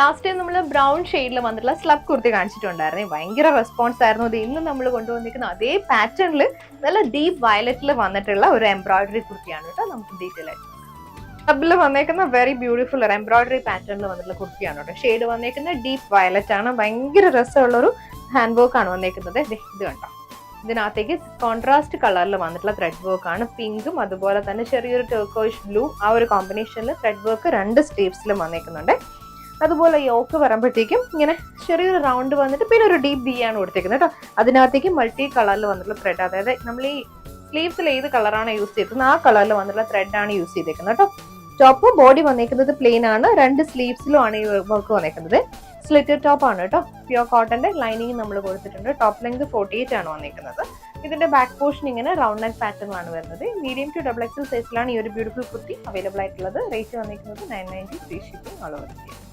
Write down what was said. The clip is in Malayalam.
ലാസ്റ്റ് ടൈം നമ്മൾ ബ്രൗൺ ഷെയ്ഡിൽ വന്നിട്ടുള്ള സ്ലബ് കുർത്തി കാണിച്ചിട്ടുണ്ടായിരുന്നു. ഭയങ്കര റെസ്പോൺസ് ആയിരുന്നു. ഇത് ഇന്ന് നമ്മൾ കൊണ്ടുവന്നിരിക്കുന്ന അതേ പാറ്റേണിൽ നല്ല ഡീപ്പ് വയലറ്റിൽ വന്നിട്ടുള്ള ഒരു എംബ്രോയിഡറി കുർത്തിയാണ് കേട്ടോ. നമുക്ക് ഡീറ്റെയിൽ ആയിട്ട് സ്ലബിൽ വന്നേക്കുന്ന വെരി ബ്യൂട്ടിഫുൾ ഒരു എംബ്രോയിഡറി പാറ്റേണിൽ വന്നിട്ടുള്ള കുർത്തിയാണ് കേട്ടോ. ഷെയ്ഡ് വന്നേക്കുന്ന ഡീപ്പ് വയലറ്റ് ആണ്. ഭയങ്കര രസമുള്ള ഒരു ഹാൻഡ് വർക്ക് ആണ് വന്നേക്കുന്നത്. ഇത് കണ്ടോ, ഇതിനകത്തേക്ക് കോൺട്രാസ്റ്റ് കളറിൽ വന്നിട്ടുള്ള ത്രെഡ് വർക്ക് ആണ്. പിങ്കും അതുപോലെ തന്നെ ചെറിയൊരു ടർക്കോയിഷ് ബ്ലൂ ആ ഒരു കോമ്പിനേഷനിൽ ത്രെഡ് വർക്ക് 2 സ്ലീവ്സിലും വന്നേക്കുന്നുണ്ട്. അതുപോലെ യോക്ക് വരുമ്പോഴത്തേക്കും ഇങ്ങനെ ചെറിയൊരു റൗണ്ട് വന്നിട്ട് പിന്നെ ഒരു ഡീപ്പ് ബി ആണ് കൊടുത്തേക്കുന്നത് കേട്ടോ. അതിനകത്തേക്ക് മൾട്ടി കളറിൽ വന്നിട്ടുള്ള ത്രെഡ്, അതായത് നമ്മൾ ഈ സ്ലീവ്സിൽ ഏത് കളറാണ് യൂസ് ചെയ്തത് ആ കളറിൽ വന്നിട്ടുള്ള ത്രെഡ് ആണ് യൂസ് ചെയ്തേക്കുന്നത് കേട്ടോ. ടോപ്പ് ബോഡി വന്നേക്കുന്നത് പ്ലെയിൻ ആണ്. 2 സ്ലീവ്സിലും ആണ് ഈ വർക്ക് വന്നേക്കുന്നത്. സ്ലിറ്റർ ടോപ്പ് ആണ് കേട്ടോ. പ്യുവർ കോട്ടന്റെ ലൈനിങ് നമ്മൾ കൊടുത്തിട്ടുണ്ട്. ടോപ്പ് ലെങ്ത് 48 ആണ് വന്നേക്കുന്നത്. ഇതിന്റെ ബാക്ക് പോർഷൻ ഇങ്ങനെ റൗണ്ട് നെക്ക് പാറ്റേൺ ആണ് വരുന്നത്. മീഡിയം ടു XXL സൈസിലാണ് ഈ ഒരു ബ്യൂട്ടിഫുൾ കുർത്തി അവൈലബിൾ ആയിട്ടുള്ളത്. റേറ്റ് വന്നിരിക്കുന്നത് 990 free shipping all over India.